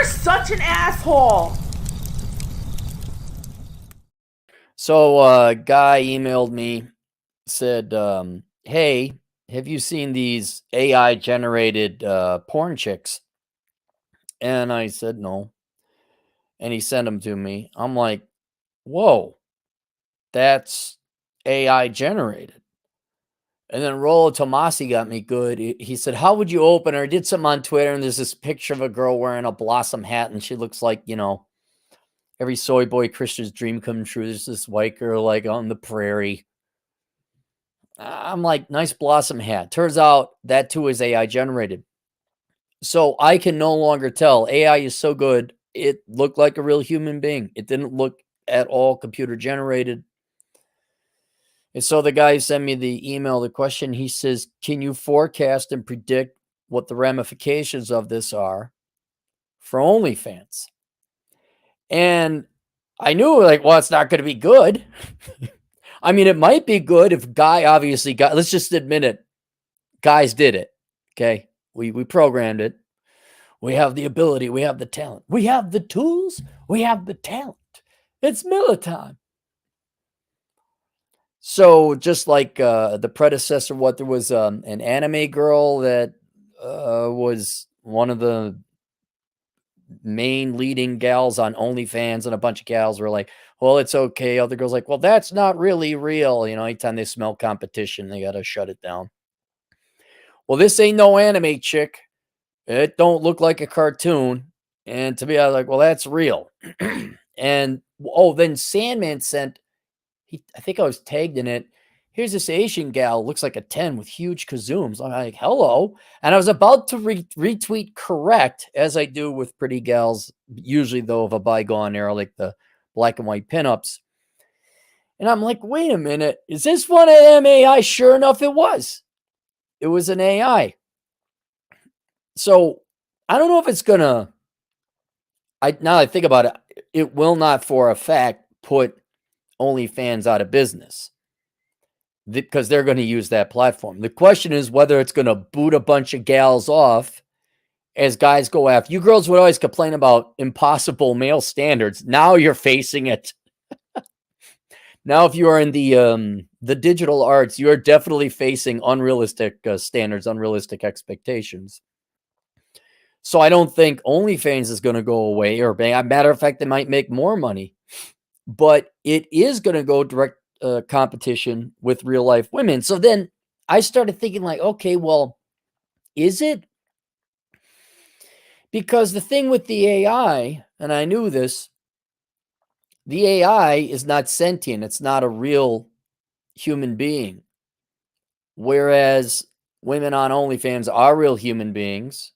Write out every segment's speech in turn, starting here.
such an asshole. So a guy emailed me, said, hey, have you seen these AI generated porn chicks? And I said, no. And he sent them to me. I'm like, whoa, that's AI generated. And then Rollo Tomasi got me good. He said, how would you open her? I did something on Twitter, and there's this picture of a girl wearing a blossom hat, and she looks like, every soy boy Christian's dream come true. There's this white girl like on the prairie. I'm like, nice blossom hat. Turns out that too is AI generated. So I can no longer tell. AI is so good. It looked like a real human being. It didn't look at all computer generated. And so the guy sent me the email, the question, he says, can you forecast and predict what the ramifications of this are for OnlyFans? And I knew, like, well, it's not going to be good. I mean, it might be good if guy obviously got, let's just admit it. Guys did it. Okay. We programmed it. We have the ability. We have the talent. We have the tools. We have the talent. It's Miller time. So just like the predecessor, there was an anime girl that was one of the main leading gals on OnlyFans, and a bunch of gals were like, well, it's okay. Other girls like, well, that's not really real. Anytime they smell competition, they got to shut it down. Well, this ain't no anime chick. It don't look like a cartoon. And to me, I was like, well, that's real. And then Sandman sent, I think I was tagged in it. Here's this Asian gal, looks like a 10 with huge kazooms. I'm like, hello. And I was about to retweet correct, as I do with pretty gals, usually though of a bygone era, like the black and white pinups. And I'm like, wait a minute. Is this one of them AI? Sure enough, it was. It was an AI. So I don't know if it's going to, now that I think about it, it will not for a fact put OnlyFans out of business, because they're going to use that platform. The question is whether it's going to boot a bunch of gals off as guys go after. You girls would always complain about impossible male standards. Now you're facing it. Now, if you are in the digital arts, you are definitely facing unrealistic standards, unrealistic expectations. So I don't think OnlyFans is going to go away, or matter of fact, they might make more money, but it is going to go direct competition with real life women. So then I started thinking like, okay, well, is it? Because the thing with the AI, and I knew this, the AI is not sentient. It's not a real human being. Whereas women on OnlyFans are real human beings.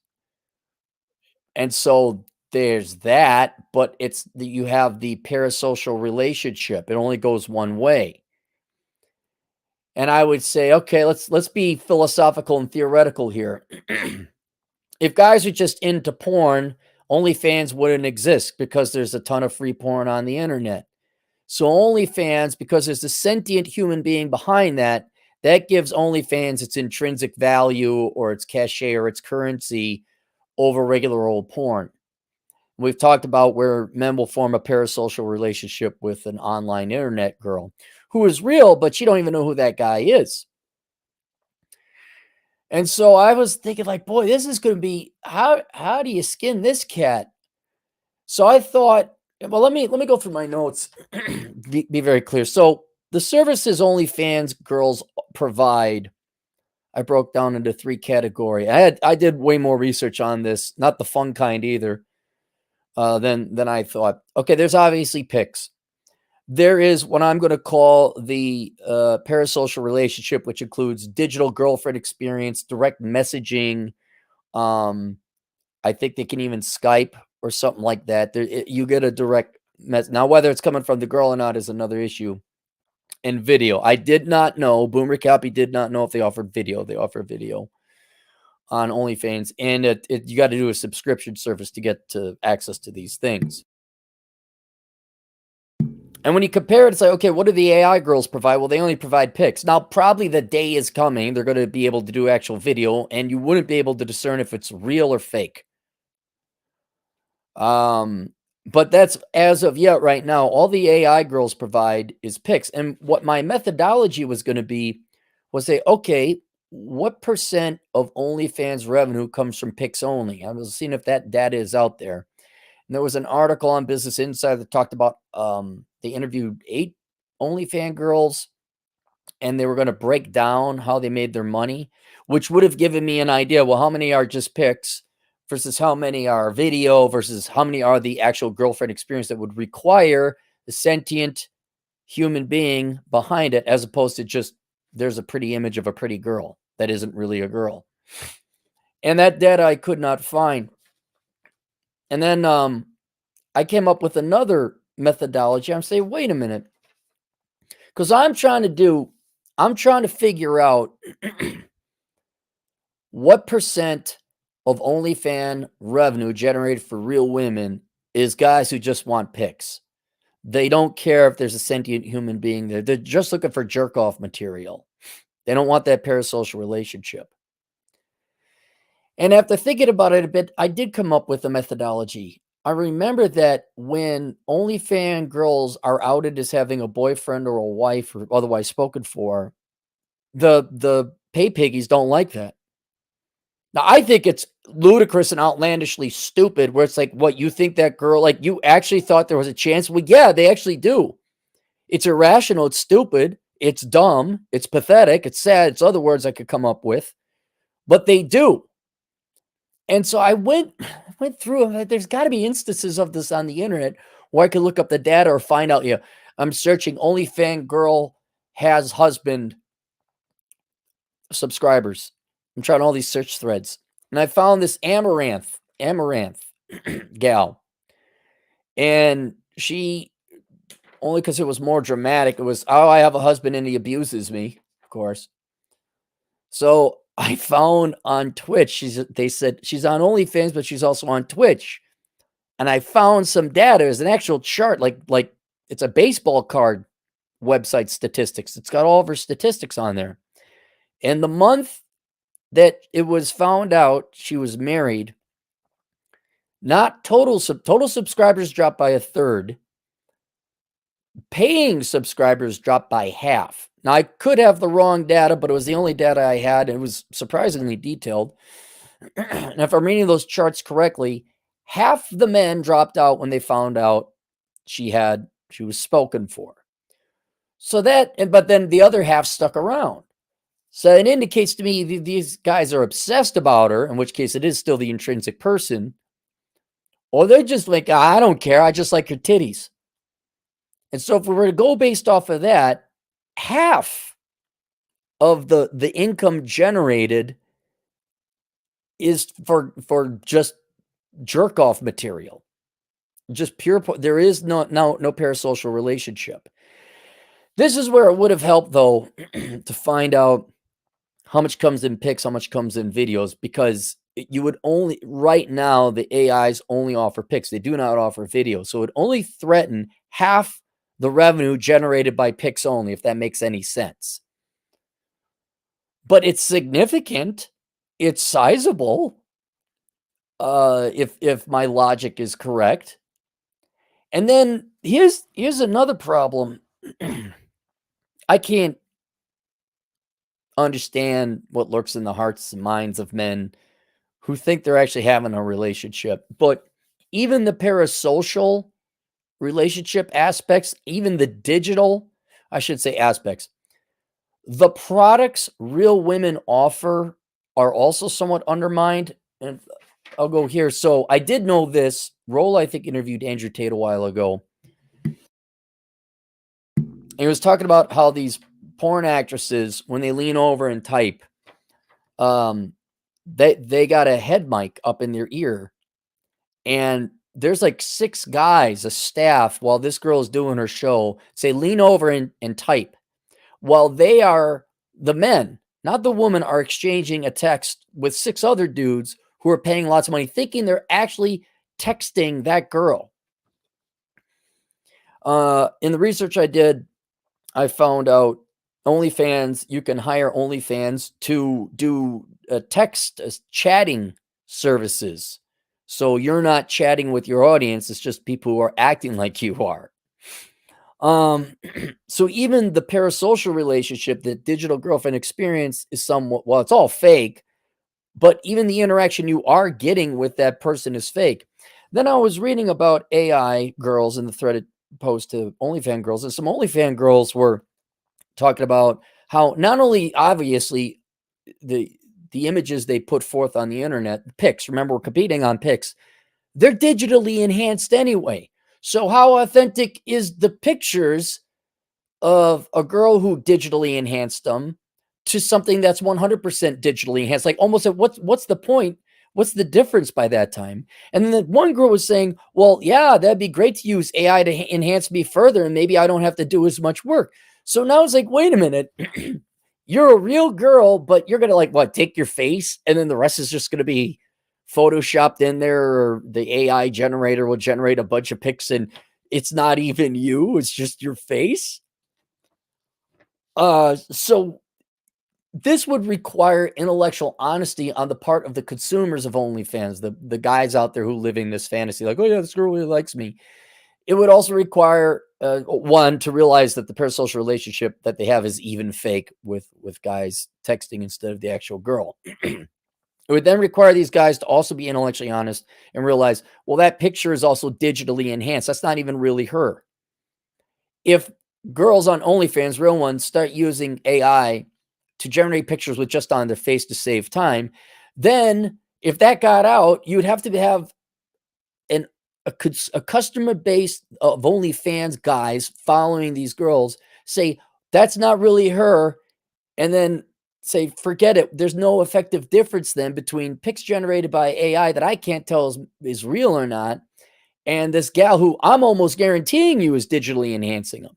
And so there's that, but it's that you have the parasocial relationship. It only goes one way. And I would say, okay, let's be philosophical and theoretical here. If guys are just into porn, OnlyFans wouldn't exist because there's a ton of free porn on the internet. So OnlyFans, because there's a sentient human being behind that, that gives OnlyFans its intrinsic value or its cachet or its currency over regular old porn. We've talked about where men will form a parasocial relationship with an online internet girl who is real, but you don't even know who that guy is. And so I was thinking like, boy, this is going to be, how do you skin this cat? So I thought, well, let me go through my notes, be very clear. So the services OnlyFans girls provide, I broke down into 3 categories. I did way more research on this, not the fun kind either, than I thought. Okay, there's obviously pics. There is what I'm going to call the parasocial relationship, which includes digital girlfriend experience, direct messaging. I think they can even Skype or something like that. You get a direct message. Now, whether it's coming from the girl or not is another issue. And video. I did not know. Boomer Copy did not know if they offered video. They offer video on OnlyFans. And you got to do a subscription service to get to access to these things. And when you compare it, it's like, okay, what do the AI girls provide? Well, they only provide pics. Now, probably the day is coming. They're going to be able to do actual video, and you wouldn't be able to discern if it's real or fake. But that's as of yet right now, all the AI girls provide is pics. And what my methodology was going to be was say, okay, what percent of OnlyFans revenue comes from pics only? I was seeing if that data is out there. And there was an article on Business Insider that talked about they interviewed 8 OnlyFans girls and they were going to break down how they made their money, which would have given me an idea. Well, how many are just pics versus how many are video versus how many are the actual girlfriend experience that would require the sentient human being behind it, as opposed to just there's a pretty image of a pretty girl that isn't really a girl. And that data I could not find. And then I came up with another methodology. I'm saying, wait a minute, because I'm trying to figure out what percent of OnlyFans revenue generated for real women is guys who just want pics. They don't care if there's a sentient human being there. They're just looking for jerk off material. They don't want that parasocial relationship. And after thinking about it a bit, I did come up with a methodology. I remember that when OnlyFans girls are outed as having a boyfriend or a wife or otherwise spoken for, the pay piggies don't like that. Now, I think it's ludicrous and outlandishly stupid where it's like, what, you think that girl, like, you actually thought there was a chance? Well, yeah, they actually do. It's irrational. It's stupid. It's dumb. It's pathetic. It's sad. It's other words I could come up with, but they do. And so I went through, there's got to be instances of this on the internet where I could look up the data or find out, I'm searching OnlyFans girl has husband subscribers. I'm trying all these search threads. And I found this Amaranth Gal. And she, only because it was more dramatic, it was, oh, I have a husband and he abuses me, of course. So I found on Twitch, they said she's on OnlyFans, but she's also on Twitch. And I found some data. There's an actual chart, like it's a baseball card website statistics. It's got all of her statistics on there. And the month that it was found out she was married, not total subscribers dropped by a third. Paying subscribers dropped by half. Now, I could have the wrong data, but it was the only data I had. And it was surprisingly detailed. And if I'm reading those charts correctly, half the men dropped out when they found out she was spoken for. So but then the other half stuck around. So it indicates to me these guys are obsessed about her, in which case it is still the intrinsic person. Or they're just like, I don't care. I just like your titties. And so if we were to go based off of that, half of the income generated is for just jerk off material. Just pure, there is no parasocial relationship. This is where it would have helped, though, to find out how much comes in pics, how much comes in videos, because you would only, right now, the AIs only offer pics. They do not offer video. So it would only threaten half the revenue generated by pics only, if that makes any sense. But it's significant. It's sizable. If my logic is correct. And then here's another problem. I can't understand what lurks in the hearts and minds of men who think they're actually having a relationship. But even the parasocial relationship aspects, even the digital, I should say aspects, the products real women offer are also somewhat undermined. And I'll go here. So I did know this. Roll, I think, interviewed Andrew Tate a while ago. And he was talking about how these porn actresses, when they lean over and type, they got a head mic up in their ear. And there's like 6 guys, a staff, while this girl is doing her show, say, lean over and type. While the men, not the woman, are exchanging a text with 6 other dudes who are paying lots of money, thinking they're actually texting that girl. In the research I did, I found out OnlyFans, you can hire OnlyFans to do text chatting services. So you're not chatting with your audience. It's just people who are acting like you are. So even the parasocial relationship, the digital girlfriend experience is somewhat, well, it's all fake, but even the interaction you are getting with that person is fake. Then I was reading about AI girls in the threaded post to OnlyFans girls, and some OnlyFans girls were talking about how not only obviously the the images they put forth on the internet, pics, remember we're competing on pics, they're digitally enhanced anyway. So how authentic is the pictures of a girl who digitally enhanced them to something that's 100% digitally enhanced? Like almost at what's the point? What's the difference by that time? And then the one girl was saying, well, yeah, that'd be great to use AI to enhance me further, and maybe I don't have to do as much work. So now it's like, wait a minute. You're a real girl, but you're gonna like what, take your face and then the rest is just gonna be photoshopped in there, or the AI generator will generate a bunch of pics and it's not even you, it's just your face. So this would require intellectual honesty on the part of the consumers of OnlyFans, the guys out there who living this fantasy, like, oh yeah, this girl really likes me. It would also require one to realize that the parasocial relationship that they have is even fake with guys texting instead of the actual girl. It would then require these guys to also be intellectually honest and realize, well, that picture is also digitally enhanced. That's not even really her. If girls on OnlyFans, real ones, start using AI to generate pictures with just on their face to save time, then if that got out, you would have to have an a customer base of OnlyFans guys following these girls say that's not really her, and then say forget it. There's no effective difference then between pics generated by AI that I can't tell is real or not, and this gal who I'm almost guaranteeing you is digitally enhancing them.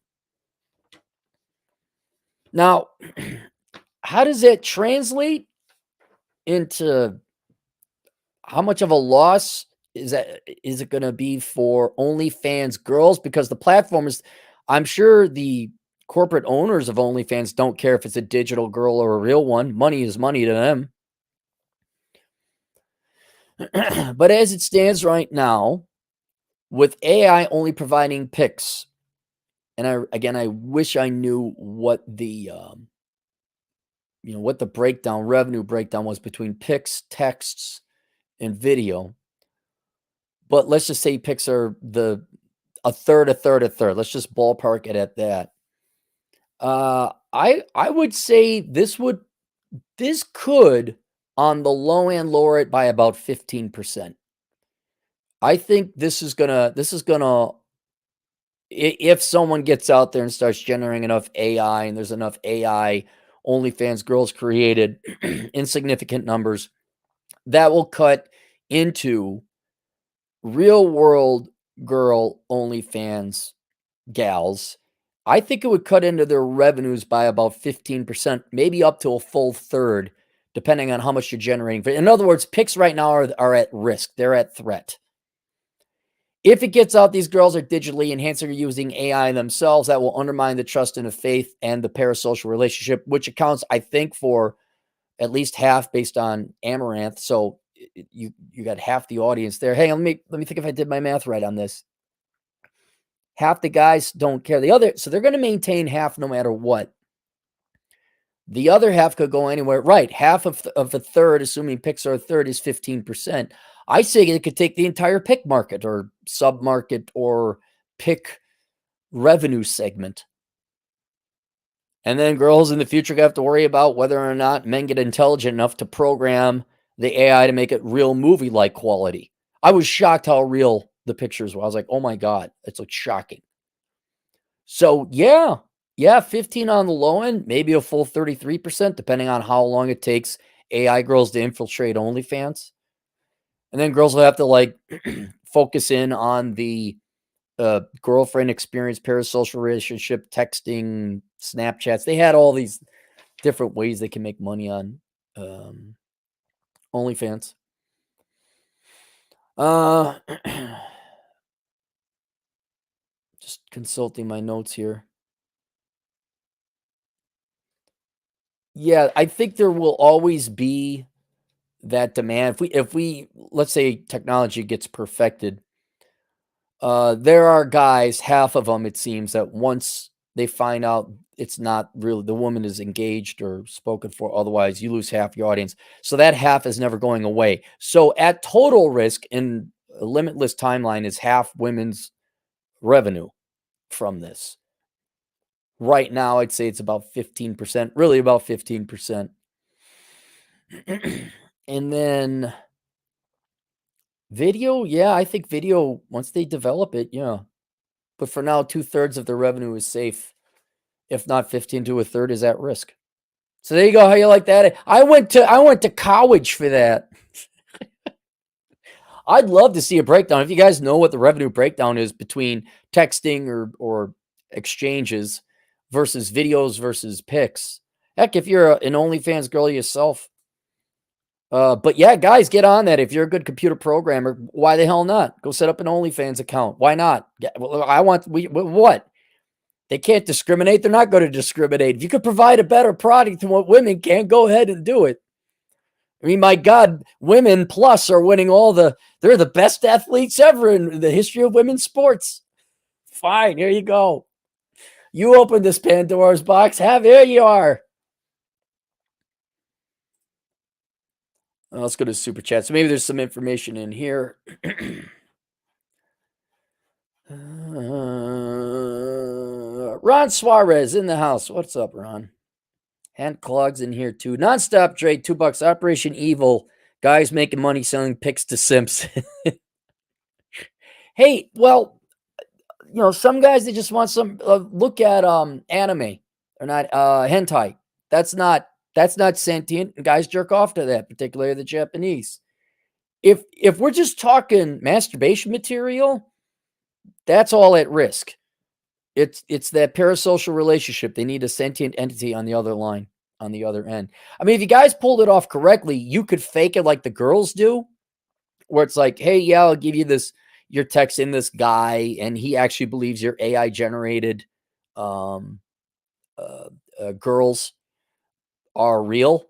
Now, how does that translate into how much of a loss is it gonna be for OnlyFans girls? Because the platform is, I'm sure the corporate owners of OnlyFans don't care if it's a digital girl or a real one. Money is money to them. But as it stands right now, with AI only providing pics, and I wish I knew what the what the revenue breakdown was between pics, texts, and video. But let's just say pics are a third, a third, a third. Let's just ballpark it at that. I would say this could on the low end lower it by about 15%. I think this is gonna if someone gets out there and starts generating enough AI and there's enough AI OnlyFans girls created in significant numbers, that will cut into real world girl OnlyFans gals. I think it would cut into their revenues by about 15%, maybe up to a full third, depending on how much you're generating. In other words, pics right now are at risk. They're at threat. If it gets out these girls are digitally enhancing or using AI themselves, that will undermine the trust and the faith and the parasocial relationship, which accounts, I think, for at least half based on Amaranth. So you got half the audience there. Hey, let me think if I did my math right on this. Half the guys don't care. So they're going to maintain half no matter what. The other half could go anywhere. Right. Half of a third, assuming picks are a third, is 15%. I say it could take the entire pick market or sub market or pick revenue segment. And then girls in the future have to worry about whether or not men get intelligent enough to program the AI to make it real movie like quality. I was shocked how real the pictures were. I was like, oh my God, it's like shocking. So yeah, 15 on the low end, maybe a full 33%, depending on how long it takes AI girls to infiltrate OnlyFans. And then girls will have to like focus in on the girlfriend experience, parasocial relationship, texting, Snapchats. They had all these different ways they can make money on OnlyFans. Just consulting my notes here. Yeah, I think there will always be that demand. If we let's say technology gets perfected, there are guys, half of them, it seems, that once they find out it's not really the woman is engaged or spoken for, otherwise you lose half your audience. So that half is never going away. So at total risk in a limitless timeline is half women's revenue from this. Right now, I'd say it's about 15%, really about 15%. And then video, yeah, I think video, once they develop it, yeah. But for now, 2/3 of the revenue is safe. If not 15 to a third is at risk. So there you go. How you like that? I went to college for that. I'd love to see a breakdown. If you guys know what the revenue breakdown is between texting or exchanges versus videos versus pics. Heck, if you're an OnlyFans girl yourself. But yeah, guys, get on that. If you're a good computer programmer, why the hell not? Go set up an OnlyFans account. Why not? What? They can't discriminate. They're not going to discriminate. If you could provide a better product than what women can, go ahead and do it. I mean, my God, women plus are winning they're the best athletes ever in the history of women's sports. Fine, here you go. You open this Pandora's box. Here you are. Let's go to super chat. So maybe there's some information in here. Ron Suarez in the house. What's up, Ron? Hand clogs in here too. Nonstop Dre, $2. Operation Evil. Guys making money selling pics to simps. Hey, well, some guys, they just want some look at anime or not hentai. That's not sentient. Guys jerk off to that, particularly the Japanese. If we're just talking masturbation material, that's all at risk. It's that parasocial relationship. They need a sentient entity on the other line, on the other end. I mean, if you guys pulled it off correctly, you could fake it like the girls do, where it's like, hey, yeah, I'll give you this. You're texting this guy, and he actually believes you're AI generated girls are real.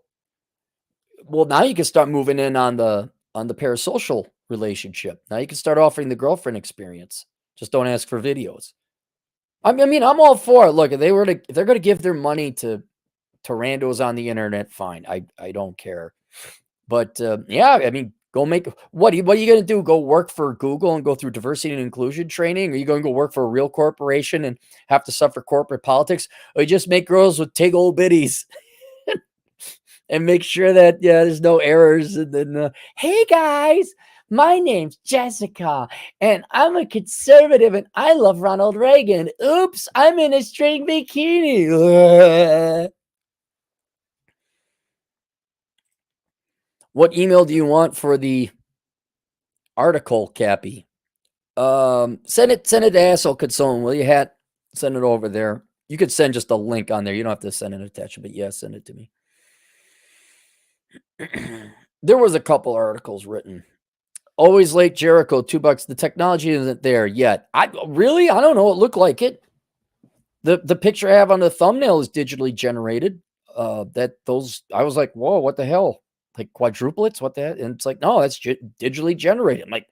Well, now you can start moving in on the parasocial relationship. Now you can start offering the girlfriend experience. Just don't ask for videos. I mean, I'm all for it. Look, if they're going to give their money to randos on the internet, fine. I don't care. But yeah, I mean, go make what are you going to do? Go work for Google and go through diversity and inclusion training? Are you going to go work for a real corporation and have to suffer corporate politics? Or you just make girls with tig old bitties and make sure that there's no errors? And then hey guys, my name's Jessica, and I'm a conservative, and I love Ronald Reagan. Oops, I'm in a string bikini. What email do you want for the article, Cappy? Send it to Asshole Consultant, will you, Hat? Send it over there. You could send just a link on there. You don't have to send an attachment, but yeah, send it to me. There was a couple articles written. Always Late Jericho, $2. The technology isn't there yet. I don't know. It looked like it. The picture I have on the thumbnail is digitally generated. I was like, whoa, what the hell? Like quadruplets? What the heck? And it's like, no, that's digitally generated. I'm like,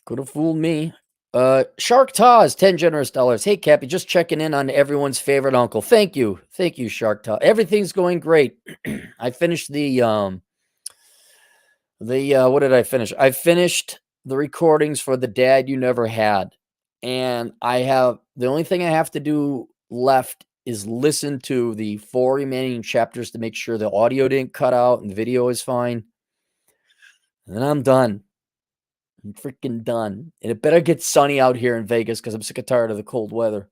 could have fooled me. Shark Taz, 10 generous dollars. Hey, Cappy, just checking in on everyone's favorite uncle. Thank you. Thank you, Shark Taz. Everything's going great. I finished what did I finish? I finished the recordings for The Dad You Never Had. And the only thing I have to do left is listen to the 4 remaining chapters to make sure the audio didn't cut out and the video is fine. And then I'm done. I'm freaking done. And it better get sunny out here in Vegas because I'm sick and tired of the cold weather.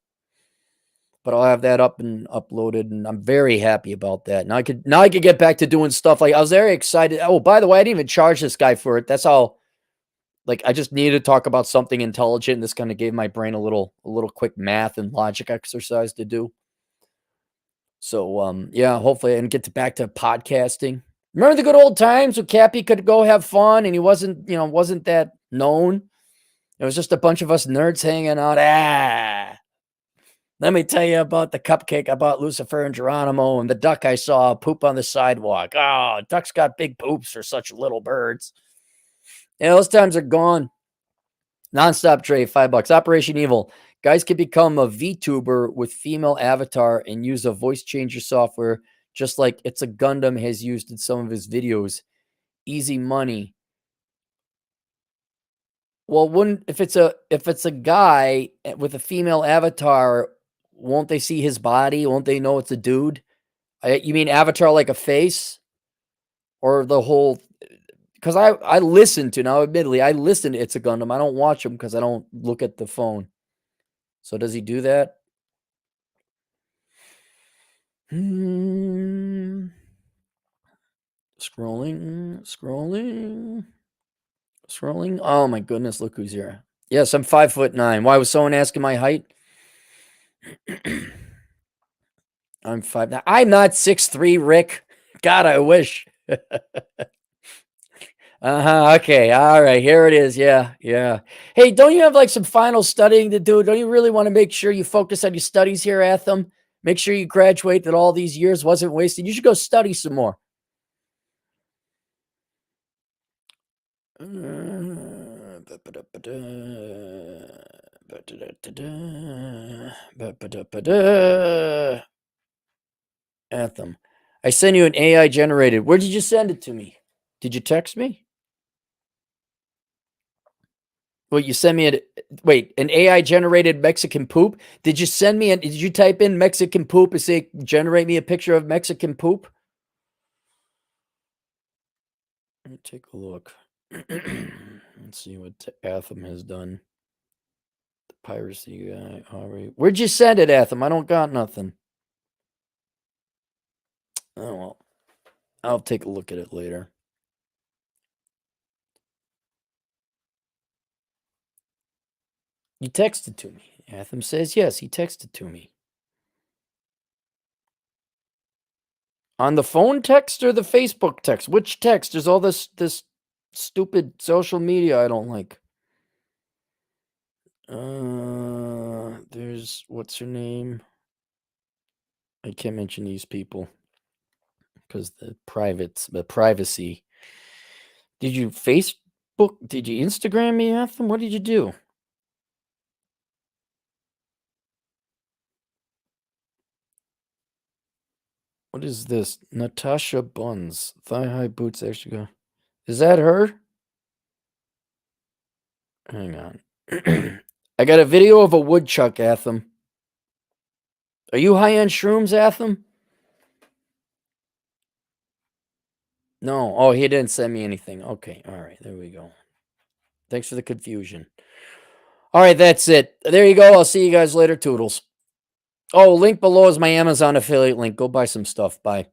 But I'll have that up and uploaded, and I'm very happy about that. Now I could get back to doing stuff. Like, I was very excited. Oh, by the way, I didn't even charge this guy for it. That's how, like, I just needed to talk about something intelligent, and this kind of gave my brain a little quick math and logic exercise to do. So yeah, hopefully I can get back to podcasting. Remember the good old times when Cappy could go have fun and he wasn't that known? It was just a bunch of us nerds hanging out. Let me tell you about the cupcake I bought Lucifer and Geronimo and the duck I saw poop on the sidewalk. Oh, ducks got big poops for such little birds. Yeah, those times are gone. Nonstop Trade, $5. Operation Evil. Guys can become a VTuber with female avatar and use a voice changer software, just like It's a Gundam has used in some of his videos. Easy money. Well, wouldn't if it's a guy with a female avatar, won't they see his body? Won't they know it's a dude? You mean avatar like a face, or the whole? Because I listen to now. Admittedly, I listen to It's a Gundam. I don't watch them because I don't look at the phone. So does he do that? Scrolling. Oh my goodness, look who's here. Yes, I'm 5'9". Why was someone asking my height? I'm 5'9". I'm not 6'3", Rick. God, I wish. Okay. All right. Here it is. Yeah. Yeah. Hey, don't you have like some final studying to do? Don't you really want to make sure you focus on your studies here, Atham? Make sure you graduate, that all these years wasn't wasted. You should go study some more. Anthem. I sent you an AI generated. Where did you send it to me? Did you text me? Wait, you sent me an AI generated Mexican poop? Did you send me did you type in Mexican poop and say generate me a picture of Mexican poop? Let me take a look. Let's see what Atham has done. The piracy guy. All right. Where'd you send it, Atham? I don't got nothing. Oh well. I'll take a look at it later. You texted to me. Atham says yes, he texted to me. On the phone text or the Facebook text? Which text? There's all this stupid social media I don't like. There's what's her name? I can't mention these people because the privacy. Did you Facebook? Did you Instagram me, Atham? What did you do? What is this? Natasha Buns. Thigh-high boots extra go. Is that her? Hang on. I got a video of a woodchuck, Atham. Are you high on shrooms, Atham? No. Oh, he didn't send me anything. Okay. All right. There we go. Thanks for the confusion. All right. That's it. There you go. I'll see you guys later. Toodles. Oh, link below is my Amazon affiliate link. Go buy some stuff. Bye.